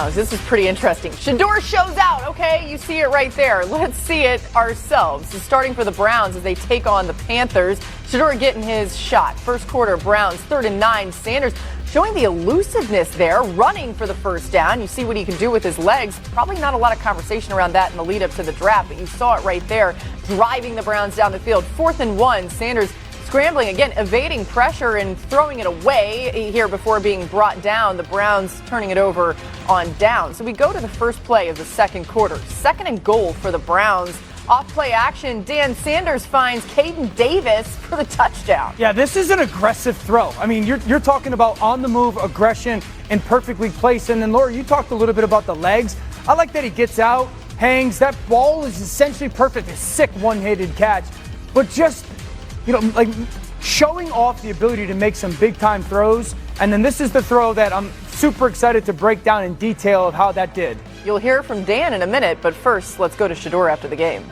Browns. This is pretty interesting. Shedeur shows out, okay? You see it right there. Let's see it ourselves. So starting for the Browns as they take on the Panthers. Shedeur getting his shot. First quarter, Browns, 3rd and 9. Sanders showing the elusiveness there, running for the first down. You see what he can do with his legs. Probably not a lot of conversation around that in the lead up to the draft, but you saw it right there, driving the Browns down the field. 4th and 1. Sanders scrambling again, evading pressure and throwing it away here before being brought down. The Browns turning it over on down. So we go to the first play of the second quarter. 2nd and goal for the Browns. Off play action, Dan Sanders finds Caden Davis for the touchdown. Yeah, this is an aggressive throw. I mean, you're talking about on the move aggression and perfectly placed. And then Laura, you talked a little bit about the legs. I like that he gets out, hangs. That ball is essentially perfect. A sick one-handed catch, but just like showing off the ability to make some big-time throws. And then this is the throw that I'm super excited to break down in detail of how that did. You'll hear from Dan in a minute, but first, let's go to Shedeur after the game.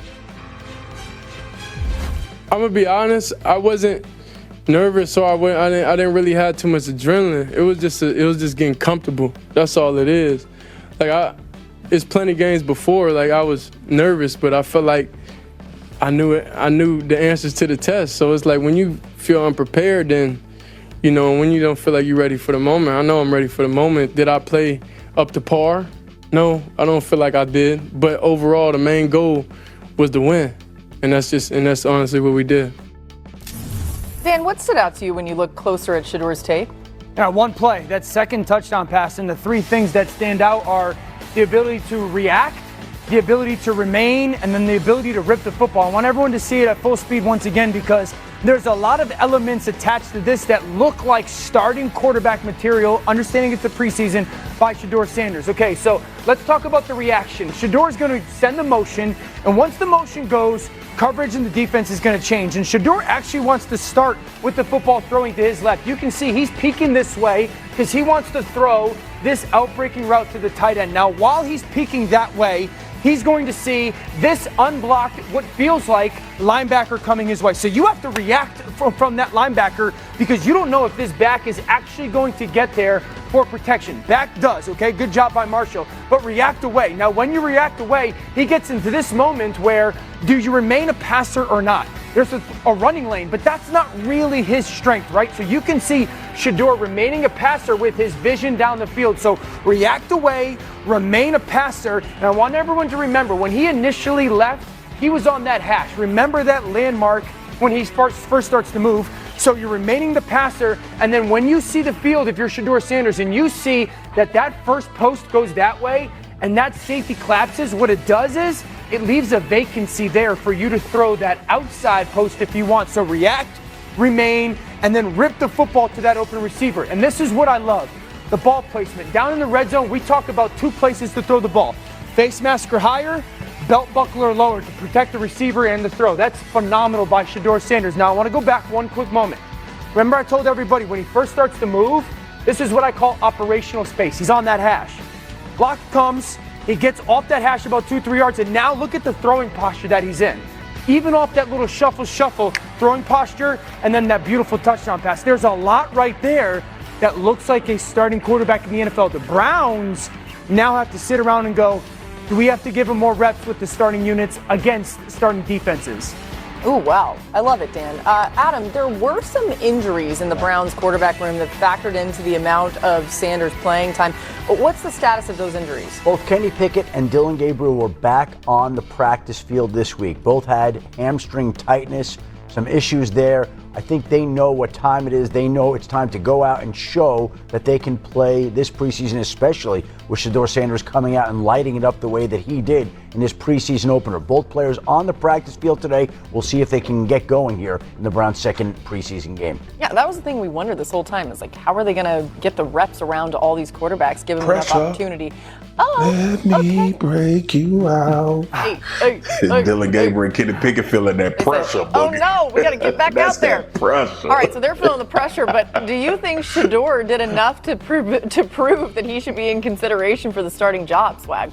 I'm going to be honest, I wasn't nervous, so I didn't really have too much adrenaline. It was just getting comfortable. That's all it is. It's plenty games before, I was nervous, but I felt like I knew the answers to the test. So it's like when you feel unprepared, then, when you don't feel like you're ready for the moment. I know I'm ready for the moment. Did I play up to par? No, I don't feel like I did. But overall, the main goal was to win. And that's honestly what we did. Dan, what stood out to you when you look closer at Shedeur's tape? Yeah, one play, that second touchdown pass, and the three things that stand out are the ability to react, the ability to remain, and then the ability to rip the football. I want everyone to see it at full speed once again because there's a lot of elements attached to this that look like starting quarterback material, understanding it's the preseason, by Shedeur Sanders. Okay, so let's talk about the reaction. Shedeur is going to send the motion, and once the motion goes, coverage in the defense is going to change. And Shedeur actually wants to start with the football throwing to his left. You can see he's peeking this way because he wants to throw this outbreaking route to the tight end. Now, while he's peeking that way, he's going to see this unblocked, what feels like linebacker coming his way. So you have to react from that linebacker because you don't know if this back is actually going to get there for protection. Back does, okay? Good job by Marshall. But react away. Now, when you react away, he gets into this moment where do you remain a passer or not? There's a running lane, but that's not really his strength, right? So you can see Shedeur remaining a passer with his vision down the field. So react away, remain a passer. And I want everyone to remember, when he initially left, he was on that hash. Remember that landmark when he first starts to move. So you're remaining the passer, and then when you see the field, if you're Shedeur Sanders, and you see that first post goes that way, and that safety collapses, what it does is it leaves a vacancy there for you to throw that outside post if you want. So react, remain, and then rip the football to that open receiver. And this is what I love, the ball placement. Down in the red zone, we talk about two places to throw the ball. Face mask or higher, belt buckle or lower to protect the receiver and the throw. That's phenomenal by Shedeur Sanders. Now, I want to go back one quick moment. Remember I told everybody when he first starts to move, this is what I call operational space. He's on that hash. Block comes, he gets off that hash about 2-3 yards, and now look at the throwing posture that he's in. Even off that little shuffle, throwing posture, and then that beautiful touchdown pass. There's a lot right there that looks like a starting quarterback in the NFL. The Browns now have to sit around and go, do we have to give him more reps with the starting units against starting defenses? Ooh, wow. I love it, Dan. Adam, there were some injuries in the Browns quarterback room that factored into the amount of Sanders playing time. What's the status of those injuries? Both Kenny Pickett and Dylan Gabriel were back on the practice field this week. Both had hamstring tightness, some issues there. I think they know what time it is. They know it's time to go out and show that they can play this preseason, especially with Shedeur Sanders coming out and lighting it up the way that he did in this preseason opener. Both players on the practice field today. We'll see if they can get going here in the Browns' second preseason game. Yeah, that was the thing we wondered this whole time. It's like, how are they going to get the reps around to all these quarterbacks, give them enough opportunity? Let me break you out. Dylan Gabriel and Kenny Pickett feeling that pressure. Oh no, we got to get back out there. That pressure. All right, so they're feeling the pressure, but do you think Shedeur did enough to prove that he should be in consideration for the starting job, Swag?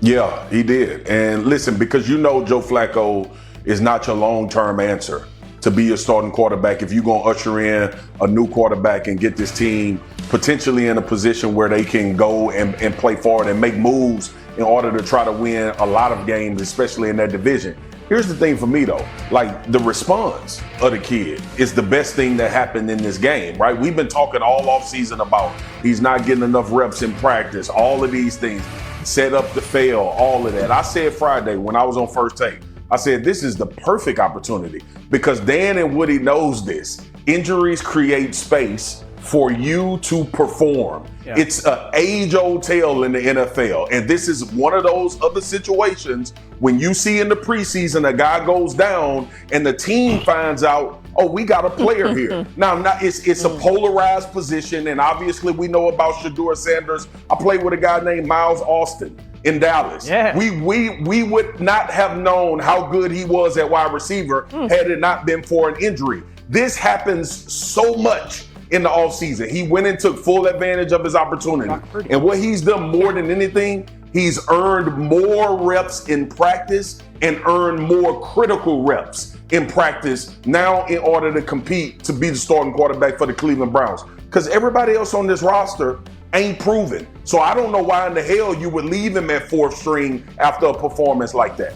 Yeah, he did. And listen, because Joe Flacco is not your long-term answer. to be your starting quarterback if you're going to usher in a new quarterback and get this team potentially in a position where they can go and play forward and make moves in order to try to win a lot of games, especially in that division. Here's the thing for me though, like the response of the kid is the best thing that happened in this game, right? We've been talking all offseason about he's not getting enough reps in practice, all of these things, set up to fail, all of that. I said Friday when I was on First Take, I said this is the perfect opportunity because Dan and Woody knows this. Injuries create space for you to perform. Yeah. It's an age-old tale in the NFL. And this is one of those other situations when you see in the preseason a guy goes down and the team finds out, oh, we got a player here. Now, it's a polarized position, and obviously we know about Shedeur Sanders. I played with a guy named Miles Austin in Dallas. Yeah. We would not have known how good he was at wide receiver had it not been for an injury. This happens so much in the offseason. He went and took full advantage of his opportunity. And what he's done more than anything, he's earned more reps in practice and earned more critical reps in practice now in order to compete to be the starting quarterback for the Cleveland Browns. Because everybody else on this roster ain't proven. So I don't know why in the hell you would leave him at fourth string after a performance like that.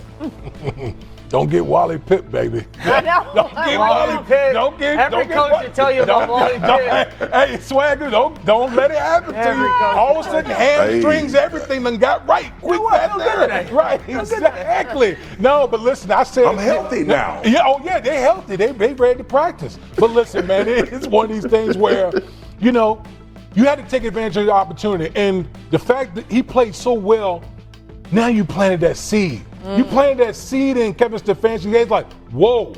Don't get Wally Pipp, baby. I know. Don't get Wally Pipp. Every coach will tell you about Wally Pipp. Hey, Swagu, don't let it happen to you. All of a sudden, hamstrings, everything done got right. Quick back there. Right, exactly. No, but listen, I said I'm healthy now. Yeah, oh yeah, they're healthy. They ready to practice. But listen, man, it's one of these things where, you know, you had to take advantage of the opportunity. And the fact that he played so well, now you planted that seed. You planted that seed in Kevin Stefanski's head, like, whoa,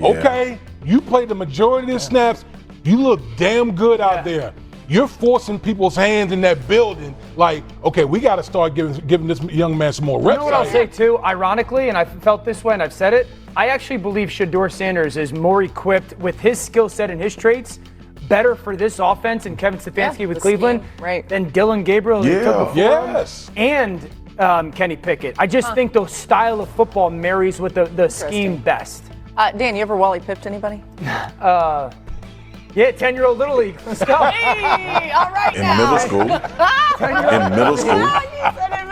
okay, you played the majority of the snaps. You look damn good out there. You're forcing people's hands in that building, like, okay, we got to start giving this young man some more reps. You know what I'll say too, ironically, and I've felt this way and I've said it, I actually believe Shedeur Sanders is more equipped with his skill set and his traits better for this offense and Kevin Stefanski with Cleveland than Dylan Gabriel who took before him. And Kenny Pickett. I just think the style of football marries with the scheme best. Dan, you ever Wally Pipped anybody? Yeah, 10-year-old Little League. Let's go. Hey, all right in middle school.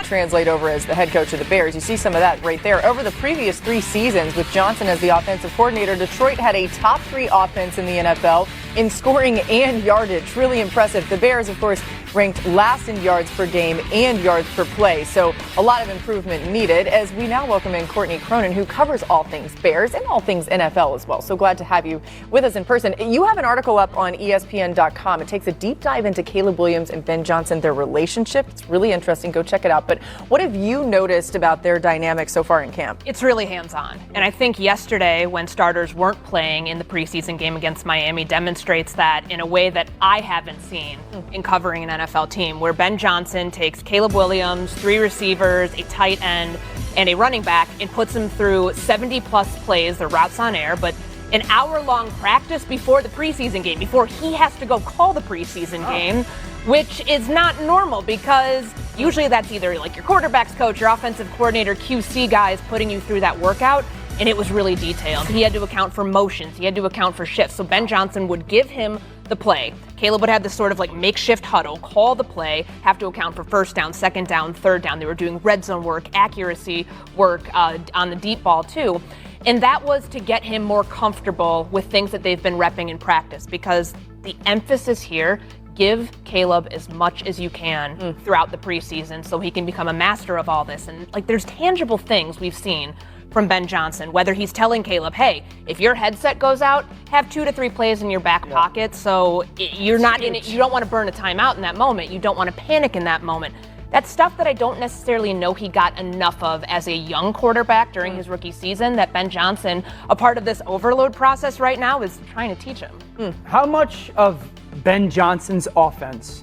Translate over as the head coach of the Bears. You see some of that right there. Over the previous 3 seasons with Johnson as the offensive coordinator, Detroit had a top 3 offense in the NFL in scoring and yardage. Really impressive. The Bears, of course, ranked last in yards per game and yards per play. So a lot of improvement needed as we now welcome in Courtney Cronin, who covers all things Bears and all things NFL as well. So glad to have you with us in person. You have an article up on ESPN.com. It takes a deep dive into Caleb Williams and Ben Johnson, their relationship. It's really interesting. Go check it out. But what have you noticed about their dynamic so far in camp? It's really hands-on. And I think yesterday when starters weren't playing in the preseason game against Miami demonstrates that in a way that I haven't seen in covering an NFL team, where Ben Johnson takes Caleb Williams, 3 receivers, a tight end, and a running back and puts them through 70-plus plays, their routes on air, but an hour-long practice before the preseason game, before he has to go call the preseason game, which is not normal because usually that's either like your quarterback's coach, your offensive coordinator, QC guys putting you through that workout, and it was really detailed. He had to account for motions. He had to account for shifts. So Ben Johnson would give him the play. Caleb would have this sort of like makeshift huddle, call the play, have to account for first down, second down, third down. They were doing red zone work, accuracy work on the deep ball too. And that was to get him more comfortable with things that they've been repping in practice, because the emphasis here, give Caleb as much as you can throughout the preseason so he can become a master of all this. And like there's tangible things we've seen from Ben Johnson, whether he's telling Caleb, hey, if your headset goes out, have 2 to 3 plays in your back pocket so you're not in it, you don't want to burn a timeout in that moment, you don't want to panic in that moment. That's stuff that I don't necessarily know he got enough of as a young quarterback during his rookie season, that Ben Johnson, a part of this overload process right now, is trying to teach him. How much of Ben Johnson's offense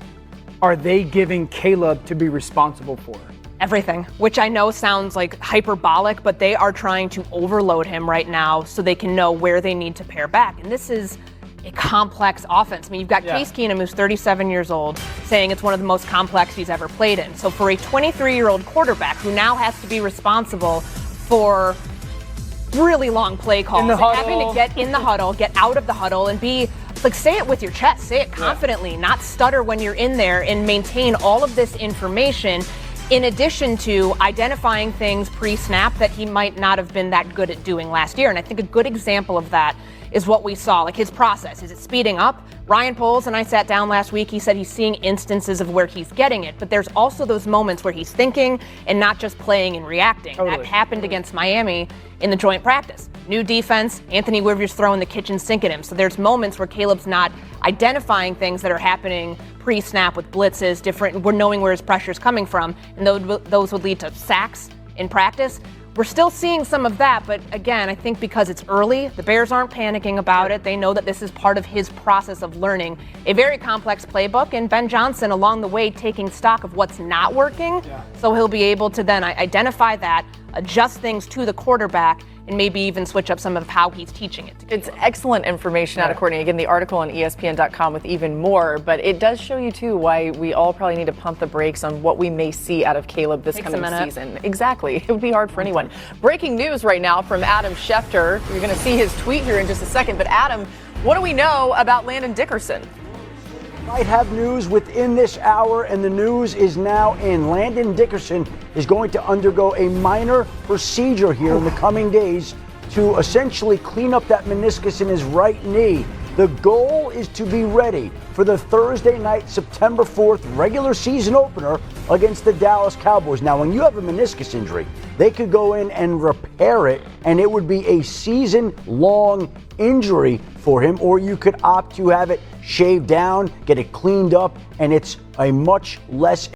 are they giving Caleb to be responsible for? Everything, which I know sounds like hyperbolic, but they are trying to overload him right now so they can know where they need to pare back. And this is a complex offense. I mean, you've got Case Keenum, who's 37 years old, saying it's one of the most complex he's ever played in. So for a 23-year-old quarterback who now has to be responsible for really long play calls. In the and having huddle. to get in the huddle, get out of the huddle, and be like, say it with your chest, say it confidently, not stutter when you're in there, and maintain all of this information in addition to identifying things pre-snap that he might not have been that good at doing last year. And I think a good example of that is what we saw, like his process. Is it speeding up? Ryan Poles and I sat down last week. He said he's seeing instances of where he's getting it, but there's also those moments where he's thinking and not just playing and reacting. Totally. That happened against Miami in the joint practice. New defense, Anthony Weaver's throwing the kitchen sink at him. So there's moments where Caleb's not identifying things that are happening pre-snap with blitzes, different, we're knowing where his pressure's coming from, and those would lead to sacks in practice. We're still seeing some of that, but again, I think because it's early, the Bears aren't panicking about it. They know that this is part of his process of learning a very complex playbook, and Ben Johnson along the way taking stock of what's not working, so he'll be able to then identify that, adjust things to the quarterback, and maybe even switch up some of how he's teaching it. It's excellent information out of Courtney. Again, the article on ESPN.com with even more, but it does show you too why we all probably need to pump the brakes on what we may see out of Caleb this coming season. Exactly. It would be hard for anyone. Breaking news right now from Adam Schefter. You're going to see his tweet here in just a second, but Adam, what do we know about Landon Dickerson? Might have news within this hour, and the news is now in. Landon Dickerson is going to undergo a minor procedure here in the coming days to essentially clean up that meniscus in his right knee. The goal is to be ready for the Thursday night, September 4th regular season opener against the Dallas Cowboys. Now, when you have a meniscus injury, they could go in and repair it, and it would be a season-long injury for him, or you could opt to have it shaved down, get it cleaned up, and it's a much less